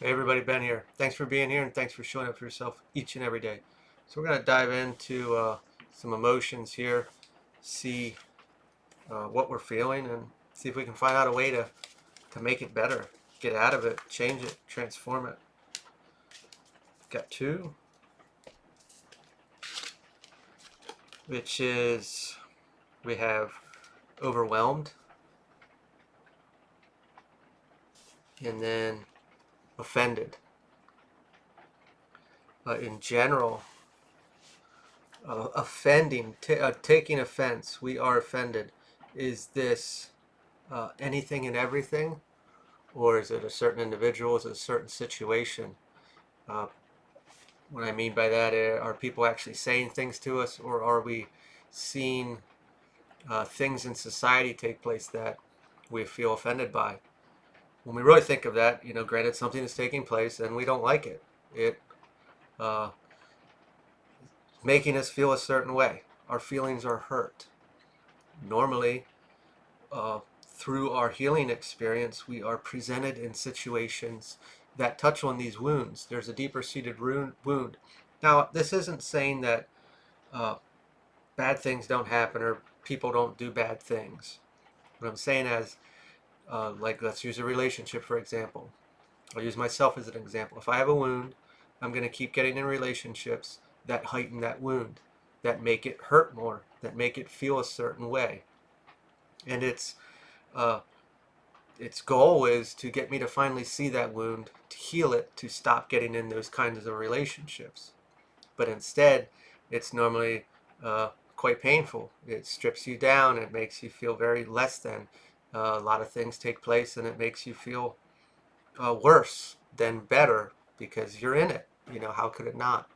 Hey everybody, Ben here. Thanks for being here and thanks for showing up for yourself each and every day. So we're going to dive into some emotions here, see what we're feeling, and see if we can find out a way to make it better, get out of it, change it, transform it. Got two, which is we have overwhelmed and then offended. In general, taking offense, we are offended. Is this anything and everything? Or is it a certain individual? Is it a certain situation? Uh, what I mean by that are people actually saying things to us, or are we seeing things in society take place that we feel offended by? When we really think of that, granted something is taking place and we don't like it. It uh, making us feel a certain way. Our feelings are hurt. Normally, through our healing experience, we are presented in situations that touch on these wounds. There's a deeper seated wound. Now, this isn't saying that uh, bad things don't happen or people don't do bad things. What I'm saying is, like, let's use a relationship, for example. I'll use myself as an example. If I have a wound, I'm going to keep getting in relationships that heighten that wound, that make it hurt more, that make it feel a certain way. And uh, its goal is to get me to finally see that wound, to heal it, to stop getting in those kinds of relationships. But instead, it's normally quite painful. It strips you down. It makes you feel very less than. A lot of things take place, and it makes you feel worse than better because you're in it. How could it not?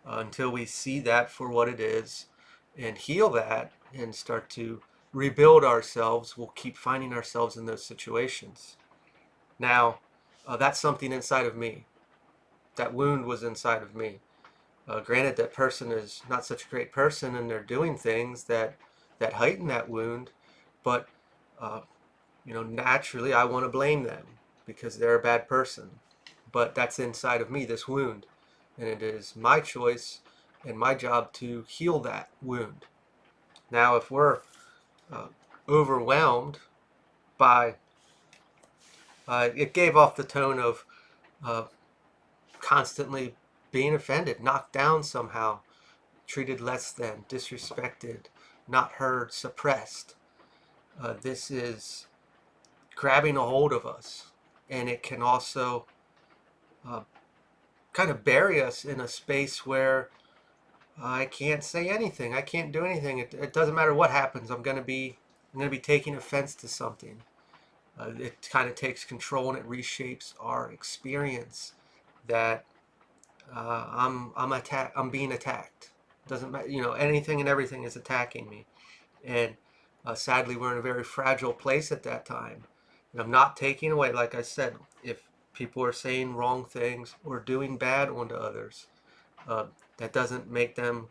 Until we see that for what it is and heal that and start to rebuild ourselves, we'll keep finding ourselves in those situations. Now, that's something inside of me. That wound was inside of me. Granted, that person is not such a great person, and they're doing things that heighten that wound. But uh, naturally, I want to blame them because they're a bad person. But that's inside of me, this wound, and it is my choice and my job to heal that wound. Now, if we're uh, overwhelmed by, it gave off the tone of uh, constantly being offended, knocked down somehow, treated less than, disrespected, not heard, suppressed. This is grabbing a hold of us, and it can also uh, kind of bury us in a space where I can't say anything. I can't do anything. It doesn't matter what happens. I'm going to be taking offense to something. It kind of takes control and it reshapes our experience. That I'm being attacked. Doesn't matter, anything and everything is attacking me, and sadly, we're in a very fragile place at that time. And I'm not taking away, like I said, if people are saying wrong things or doing bad onto others, uh, that doesn't make them.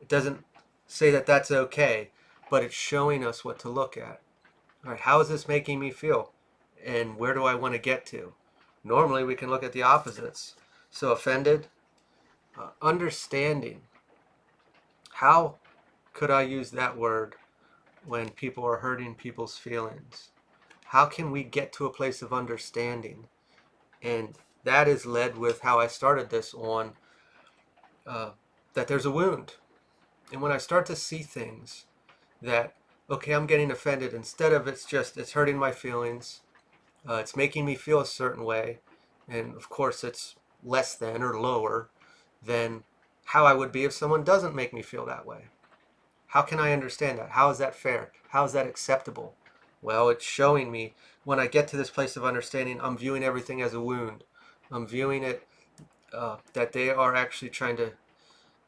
It doesn't say that that's okay, but it's showing us what to look at. All right, how is this making me feel, and where do I want to get to? Normally, we can look at the opposites. So offended, understanding. How could I use that word when people are hurting people's feelings? How can we get to a place of understanding? And that is led with how I started this on uh, that there's a wound. And when I start to see things that, okay, I'm getting offended, instead of it's hurting my feelings, it's making me feel a certain way, and of course it's less than or lower than how I would be if someone doesn't make me feel that way. How can I understand that? How is that fair? How is that acceptable? Well, it's showing me when I get to this place of understanding, I'm viewing everything as a wound. I'm viewing it that they are actually trying to,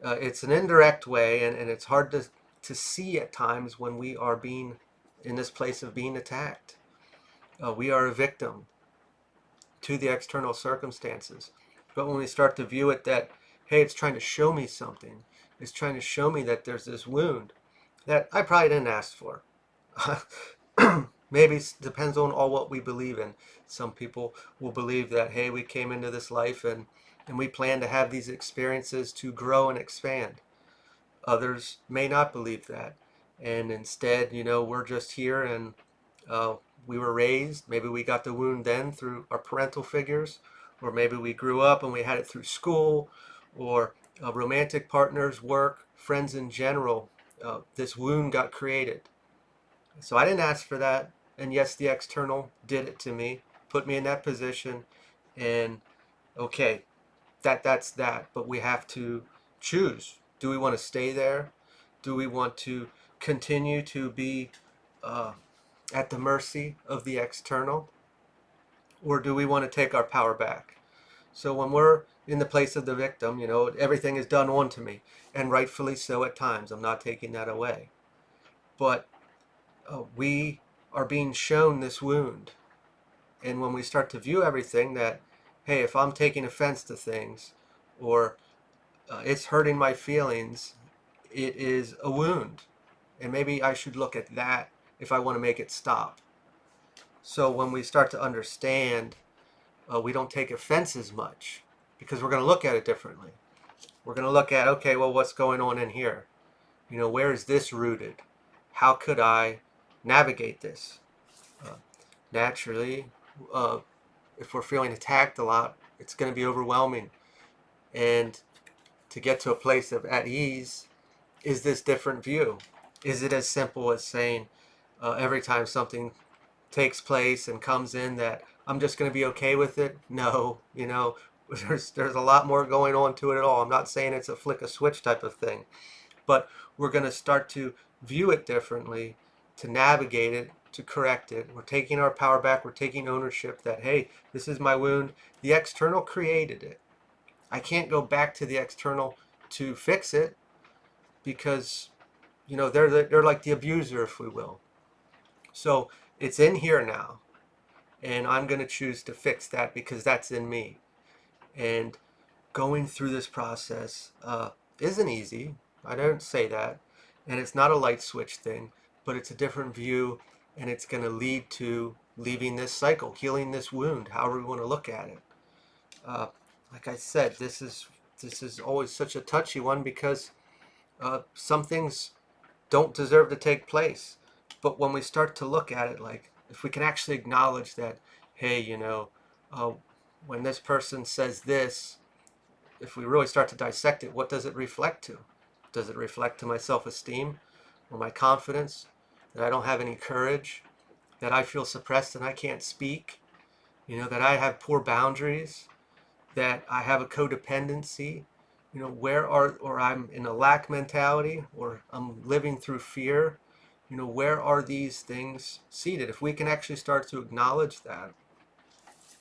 it's an indirect way, and it's hard to see at times when we are being in this place of being attacked. We are a victim to the external circumstances. But when we start to view it that, hey, it's trying to show me something, it's trying to show me that there's this wound that I probably didn't ask for. Maybe it depends on all what we believe in. Some people will believe that, hey, we came into this life and we plan to have these experiences to grow and expand. Others may not believe that. And instead, we're just here and uh, we were raised. Maybe we got the wound then through our parental figures, or maybe we grew up and we had it through school, or romantic partners, work, friends in general. This wound got created. So I didn't ask for that. And yes, the external did it to me, put me in that position. And okay, that's that. But we have to choose. Do we want to stay there? Do we want to continue to be uh, at the mercy of the external? Or do we want to take our power back? So when we're in the place of the victim, everything is done onto me, and rightfully so at times. I'm not taking that away. But we are being shown this wound. And when we start to view everything that, hey, if I'm taking offense to things, or it's hurting my feelings, it is a wound. And maybe I should look at that if I want to make it stop. So when we start to understand, we don't take offense as much because we're going to look at it differently. We're going to look at, okay, well, what's going on in here? Where is this rooted? How could I navigate this? Uh, Naturally, uh, if we're feeling attacked a lot, it's going to be overwhelming. And to get to a place of at ease, is this different view? Is it as simple as saying every time something takes place and comes in that I'm just going to be okay with it? No, there's a lot more going on to it at all. I'm not saying it's a flick a switch type of thing, but we're going to start to view it differently, to navigate it, to correct it. We're taking our power back. We're taking ownership that, hey, this is my wound. The external created it. I can't go back to the external to fix it because, they're like the abuser, if we will. So it's in here now, and I'm going to choose to fix that because that's in me. And going through this process isn't easy. I don't say that. And it's not a light switch thing, but it's a different view, and it's going to lead to leaving this cycle, healing this wound, however we want to look at it. Uh, like I said, this is always such a touchy one because some things don't deserve to take place. But when we start to look at it, like if we can actually acknowledge that, hey, uh, when this person says this, if we really start to dissect it, what does it reflect to? Does it reflect to my self-esteem or my confidence, that I don't have any courage, that I feel suppressed and I can't speak, that I have poor boundaries, that I have a codependency, or I'm in a lack mentality, or I'm living through fear, where are these things seated? If we can actually start to acknowledge that,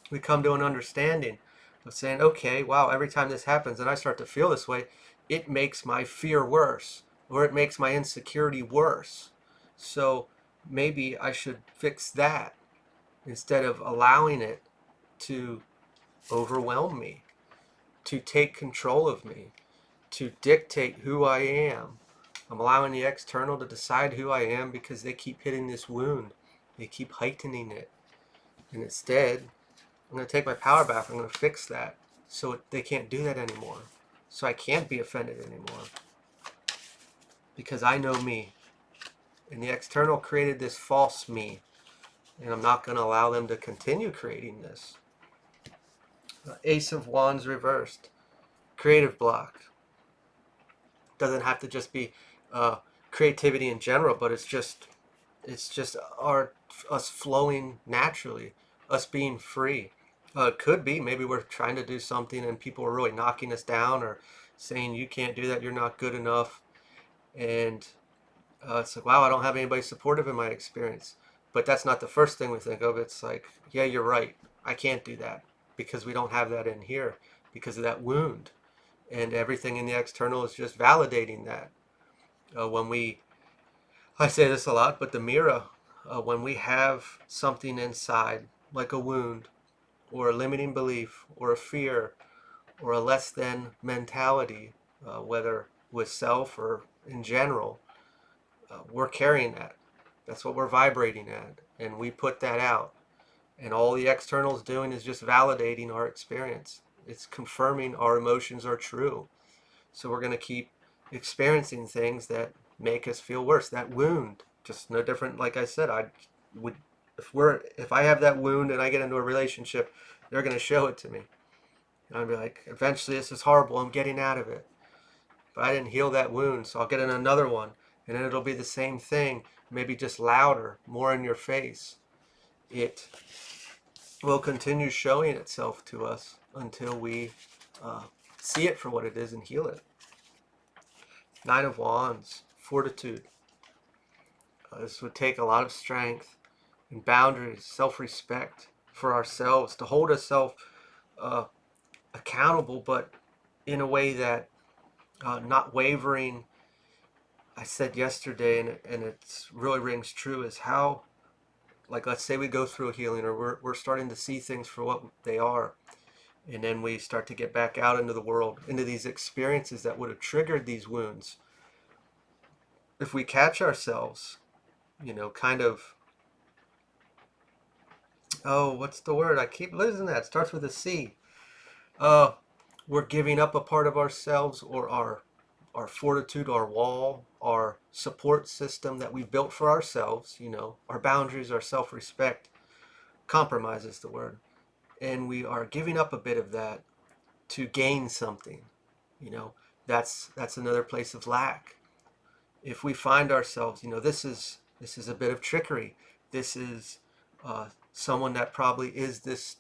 we come to an understanding of saying, okay, wow, every time this happens and I start to feel this way, it makes my fear worse, or it makes my insecurity worse. So maybe I should fix that instead of allowing it to overwhelm me, to take control of me, to dictate who I am. I'm allowing the external to decide who I am because they keep hitting this wound. They keep heightening it. And instead, I'm going to take my power back. I'm going to fix that so they can't do that anymore. So I can't be offended anymore because I know me. And the external created this false me. And I'm not going to allow them to continue creating this. Ace of Wands reversed. Creative block. Doesn't have to just be creativity in general, but it's just us flowing naturally, us being free. It could be maybe we're trying to do something and people are really knocking us down or saying you can't do that, you're not good enough, and it's like, wow, I don't have anybody supportive in my experience. But that's not the first thing we think of. It's like, yeah, you're right, I can't do that because we don't have that in here because of that wound, and everything in the external is just validating that. When we I say this a lot, but the mirror, when we have something inside, like a wound, or a limiting belief, or a fear, or a less than mentality, whether with self or in general, we're carrying that. That's what we're vibrating at. and we put that out. And all the external is doing is just validating our experience. It's confirming our emotions are true. So we're going to keep experiencing things that make us feel worse. That wound, just no different. Like I said, I would, if I have that wound and I get into a relationship, they're going to show it to me. And I'll be like, eventually this is horrible. I'm getting out of it. But I didn't heal that wound, so I'll get in another one. And then it'll be the same thing, maybe just louder, more in your face. It will continue showing itself to us until we see it for what it is and heal it. Nine of Wands, fortitude. This would take a lot of strength and boundaries, self-respect for ourselves, to hold ourselves accountable, but in a way that not wavering. I said yesterday, and it really rings true, is how, like, let's say we go through a healing, or we're starting to see things for what they are, and then we start to get back out into the world, into these experiences that would have triggered these wounds. If we catch ourselves, kind of, oh, what's the word? I keep losing that. It starts with a C. We're giving up a part of ourselves, or our fortitude, our wall, our support system that we've built for ourselves, our boundaries, our self-respect. Compromise is the word. And we are giving up a bit of that to gain something. That's another place of lack. If we find ourselves, this is a bit of trickery. This is someone that probably is this,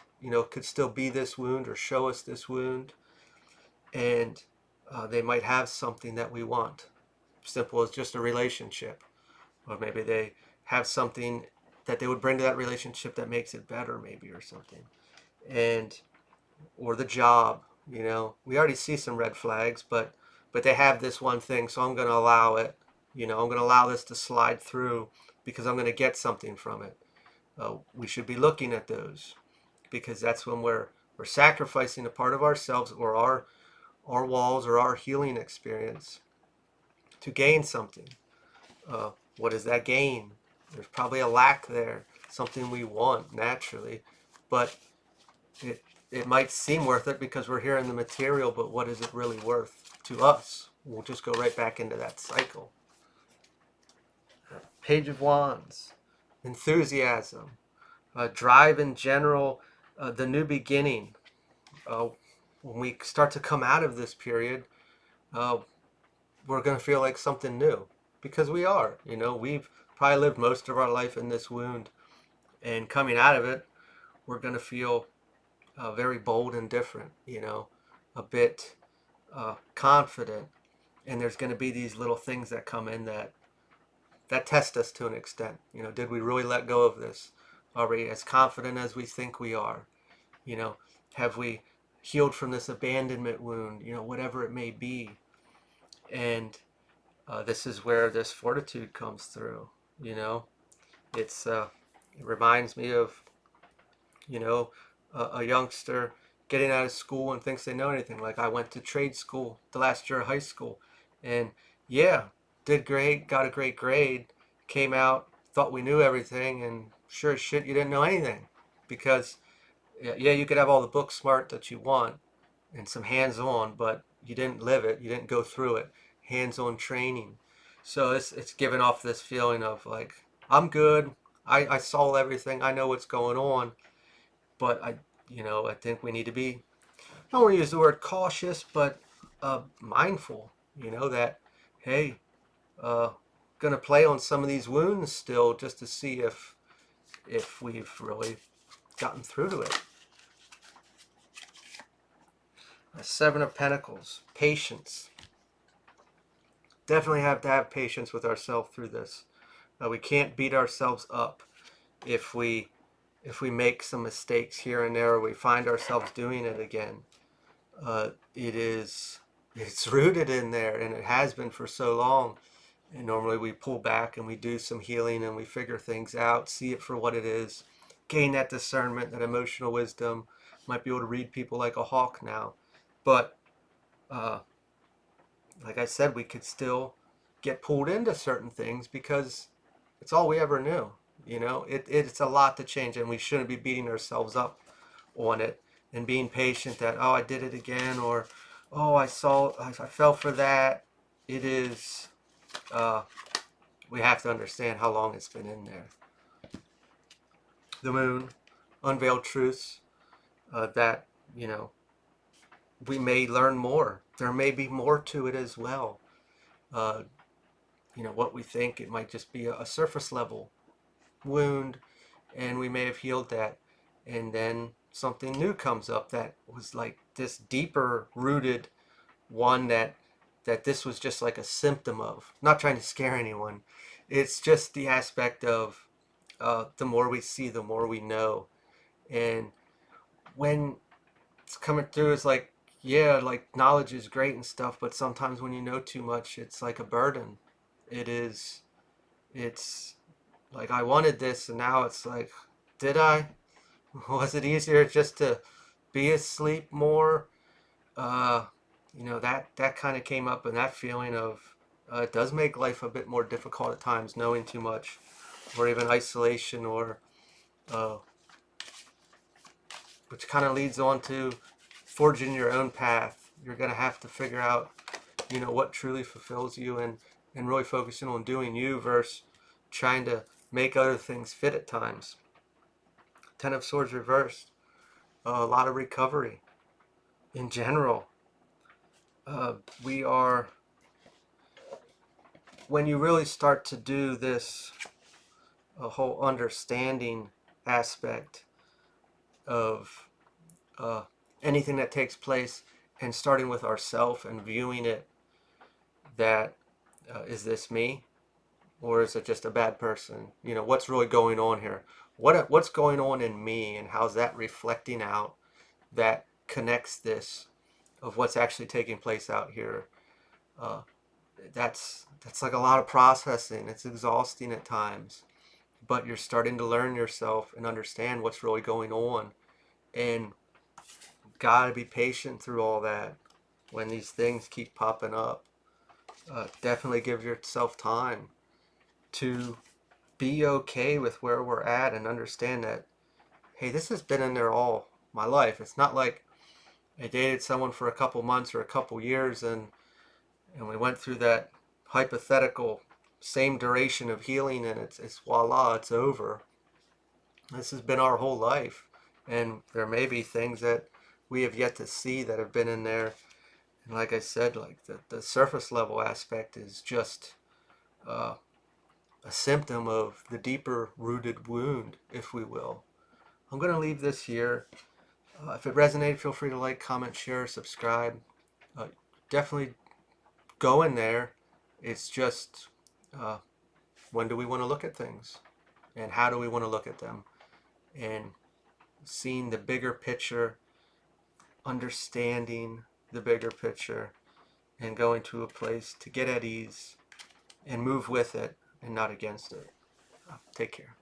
could still be this wound or show us this wound. And they might have something that we want. Simple as just a relationship. Or maybe they have something that they would bring to that relationship that makes it better, maybe, or something. Or the job, we already see some red flags, but they have this one thing, so I'm going to allow it. I'm going to allow this to slide through because I'm going to get something from it. We should be looking at those, because that's when we're sacrificing a part of ourselves, or our walls, or our healing experience, to gain something. What is that gain? There's probably a lack there, something we want naturally, but it might seem worth it because we're here in the material, but what is it really worth to us? We'll just go right back into that cycle. Page of Wands, enthusiasm, drive in general, the new beginning. When we start to come out of this period, we're going to feel like something new, because we are. We've probably lived most of our life in this wound, and coming out of it, we're going to feel very bold and different, a bit confident. And there's going to be these little things that come in that test us to an extent. Did we really let go of this? Are we as confident as we think we are? Have we healed from this abandonment wound? Whatever it may be. And this is where this fortitude comes through. It reminds me of a youngster getting out of school and thinks they know anything. Like, I went to trade school the last year of high school, and yeah, did great, got a great grade, came out, thought we knew everything, and sure as shit you didn't know anything. Because yeah, you could have all the book smart that you want and some hands-on, but you didn't live it, you didn't go through it. Hands-on training. So it's giving off this feeling of like, I'm good, I saw everything, I know what's going on. But I think we need to be, I don't want to use the word cautious, but mindful, that, hey, gonna play on some of these wounds still, just to see if we've really gotten through to it. Seven of Pentacles, patience. Definitely have to have patience with ourselves through this. We can't beat ourselves up if we make some mistakes here and there, or we find ourselves doing it again. It's rooted in there, and it has been for so long. And normally we pull back and we do some healing and we figure things out, see it for what it is, gain that discernment, that emotional wisdom. Might be able to read people like a hawk now. But like I said, we could still get pulled into certain things because it's all we ever knew. You know, it's a lot to change, and we shouldn't be beating ourselves up on it and being patient that, oh, I did it again, or oh, I fell for that. It is, uh, we have to understand how long it's been in there. The moon, unveiled truths that, you know, we may learn more. There may be more to it as well. Uh, you know, what we think, it might just be a surface level wound, and we may have healed that, and then something new comes up that was like this deeper rooted one that this was just like a symptom of. Not trying to scare anyone. It's just the aspect of the more we see, the more we know. And when it's coming through, it's like, yeah, like knowledge is great and stuff, but sometimes when you know too much, it's like a burden. It is, it's like, I wanted this, and now it's like, did I? Was it easier just to be asleep more? Uh, you know, that kind of came up, and that feeling of it does make life a bit more difficult at times, knowing too much, or even isolation, or uh, which kind of leads on to forging your own path. You're gonna have to figure out, you know, what truly fulfills you, and really focusing on doing you versus trying to make other things fit at times. Ten of Swords reversed. A lot of recovery in general. Uh, we are, when you really start to do this, a whole understanding aspect of uh, anything that takes place, and starting with ourself and viewing it, that is this me, or is it just a bad person? You know, what's really going on here? What's going on in me, and how's that reflecting out, that connects this of what's actually taking place out here? uh, that's like a lot of processing. It's exhausting at times, but you're starting to learn yourself and understand what's really going on, and gotta be patient through all that when these things keep popping up. Definitely give yourself time to be okay with where we're at, and understand that, hey, this has been in there all my life. It's not like I dated someone for a couple months or a couple years, and we went through that hypothetical same duration of healing, and it's voila, it's over. This has been our whole life, and there may be things that we have yet to see that have been in there. And like I said, like the surface level aspect is just uh, a symptom of the deeper rooted wound, if we will. I'm going to leave this here. If it resonated, feel free to like, comment, share, subscribe. uh, Definitely go in there. It's just, uh, when do we want to look at things, and how do we want to look at them, and seeing the bigger picture, understanding the bigger picture, and going to a place to get at ease and move with it and not against it. Take care.